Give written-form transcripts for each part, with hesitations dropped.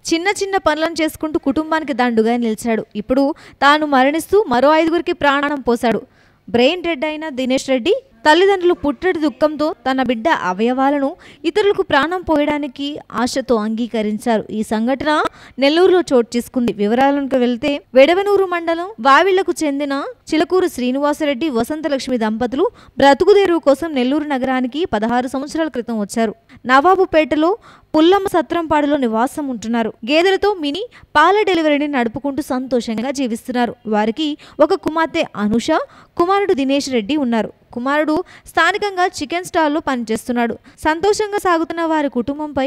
చిన్న చిన్న పనులను చేసుకుంటూ కుటుంబానికి దండుగా నిలిచాడు. ఇప్పుడు తాను మరణిస్తూ మరో 5గురికి ప్రాణం పోశాడు. బ్రెయిన్ డెడ్ అయిన దినేష్ రెడ్డి తల్లిదండ్రులు పుట్టడి దుఃఖంతో తన బిడ్డ అవయవాలను ఇతరులకు ప్రాణం పోయడానికి ఆశతో అంగీకరించారు. ఈ సంఘటన నెల్లూరులో చోటు చేసుకుంది. వివరాలకు వెళ్తే వెడవనూరు మండలం వావిళ్లకు చెందిన చిలకూరు శ్రీనివాసరెడ్డి వసంతలక్ష్మి దంపతులు బ్రతుకుదెరువు కోసం నెల్లూరు నగరానికి 16 సంవత్సరాల క్రితం వచ్చారు. నవాబుపేటలో పుల్లమ్మ సత్రంపాడులో నివాసం ఉంటున్నారు. గేదెలతో మినీ పాల డెలివరీని నడుపుకుంటూ సంతోషంగా జీవిస్తున్నారు. వారికి ఒక కుమార్తె అనుష, కుమారుడు దినేష్ రెడ్డి ఉన్నారు. కుమారుడు స్థానికంగా చికెన్ స్టాల్లో పనిచేస్తున్నాడు. సంతోషంగా సాగుతున్న వారి కుటుంబంపై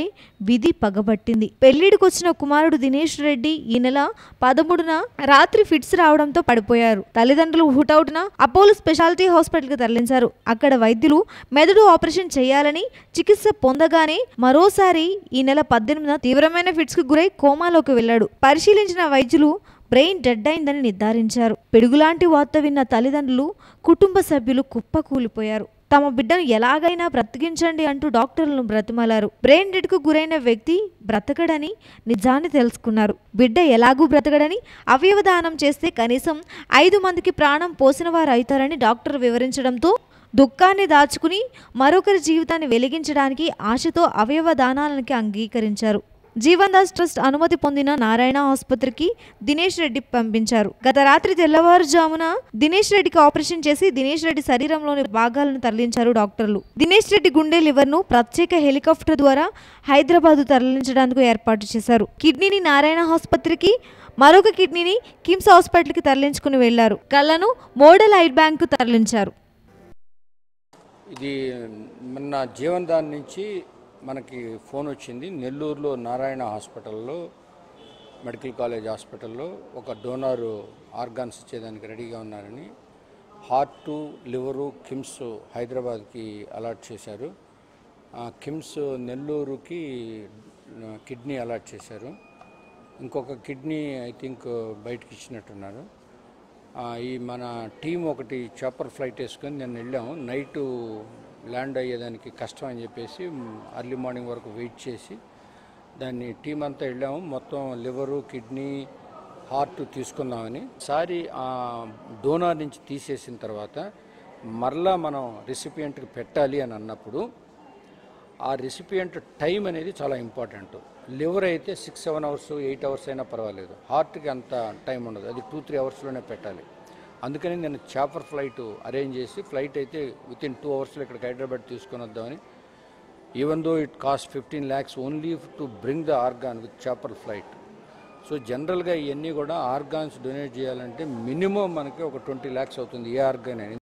విధి పగబట్టింది. పెళ్లిడికి వచ్చిన కుమారుడు దినేష్ రెడ్డి ఈ నెల 13న రాత్రి ఫిట్స్ రావడంతో పడిపోయారు. తల్లిదండ్రులు హుటౌట్న అపోలో స్పెషాలిటీ హాస్పిటల్కి తరలించారు. అక్కడ వైద్యులు మెదడు ఆపరేషన్ చేయాలని చికిత్స పొందగానే మరోసారి ఈ నెల 18న తీవ్రమైన ఫిట్స్ కు గురై కోమాలోకి వెళ్లాడు. పరిశీలించిన వైద్యులు బ్రెయిన్ డెడ్ అయిందని నిర్ధారించారు. పిడుగులాంటి వార్త విన్న తల్లిదండ్రులు, కుటుంబ సభ్యులు కుప్పకూలిపోయారు. తమ బిడ్డను ఎలాగైనా బ్రతికించండి అంటూ డాక్టర్లను బ్రతిమాలారు. బ్రెయిన్ డెడ్ కు గురైన వ్యక్తి బ్రతకడని నిజాన్ని తెలుసుకున్నారు. బిడ్డ ఎలాగూ బ్రతకడని అవయవ దానం చేస్తే కనీసం 5 మందికి ప్రాణం పోసిన వారు అవుతారని డాక్టర్ వివరించడంతో దుఃఖాన్ని దాచుకుని మరొకరి జీవితాన్ని వెలిగించడానికి ఆశతో అవయవ దానానికి అంగీకరించారు. జీవన్ దాస్ ట్రస్ట్ అనుమతి పొందిన నారాయణ ఆసుపత్రికి దినేష్ రెడ్డి పంపించారు. గత రాత్రి తెల్లవారుజామున దినేష్ రెడ్డికి ఆపరేషన్ చేసి దినేష్ రెడ్డి శరీరంలోని భాగాలను తరలించారు డాక్టర్లు. దినేష్ రెడ్డి గుండె, లివర్ను ప్రత్యేక హెలికాప్టర్ ద్వారా హైదరాబాద్ తరలించడానికి ఏర్పాటు చేశారు. కిడ్నీని నారాయణ ఆసుపత్రికి, మరొక కిడ్నీని కిమ్స్ హాస్పిటల్కి తరలించుకుని వెళ్లారు. కళ్ళను మోడల్ ఐ బ్యాంకు తరలించారు. ఇది మొన్న జీవన్ దాన్ నుంచి మనకి ఫోన్ వచ్చింది. నెల్లూరులో నారాయణ హాస్పిటల్లో, మెడికల్ కాలేజ్ హాస్పిటల్లో ఒక డోనారు ఆర్గాన్స్ ఇచ్చేదానికి రెడీగా ఉన్నారని హార్టు, లివరు కిమ్స్ హైదరాబాద్కి అలాట్ చేశారు. కిమ్స్ నెల్లూరుకి కిడ్నీ అలాట్ చేశారు. ఇంకొక కిడ్నీ ఐ థింక్ బయటకి ఇచ్చినట్టున్నారు. ఈ మన టీం ఒకటి చాపర్ ఫ్లైట్ వేసుకొని నేను వెళ్ళాము. నైటు ల్యాండ్ అయ్యేదానికి కష్టం అని చెప్పేసి అర్లీ మార్నింగ్ వరకు వెయిట్ చేసి దాన్ని టీం అంతా వెళ్ళాము. మొత్తం లివరు, కిడ్నీ, హార్ట్ తీసుకుందామని. ఒకసారి ఆ డోనార్ నుంచి తీసేసిన తర్వాత మరలా మనం రెసిపియంట్కి పెట్టాలి అని అన్నప్పుడు ఆ రెసిపియంట్ టైం అనేది చాలా ఇంపార్టెంట్. లివర్ అయితే 6-7 అవర్స్ 8 అవర్స్ అయినా పర్వాలేదు. హార్ట్కి అంత టైం ఉండదు, అది 2-3 అవర్స్లోనే పెట్టాలి. అందుకని నేను చాపర్ ఫ్లైట్ అరేంజ్ చేసి ఫ్లైట్ అయితే వితిన్ 2 అవర్స్లో ఇక్కడికి హైదరాబాద్ తీసుకొని వద్దామని. Even though it cost 15 lakhs only to bring the organ with chopper flight. So జనరల్గా ఇవన్నీ కూడా ఆర్గాన్స్ డొనేట్ చేయాలంటే మినిమం మనకి ఒక 20 lakhs అవుతుంది ఏ ఆర్గాన్ అని.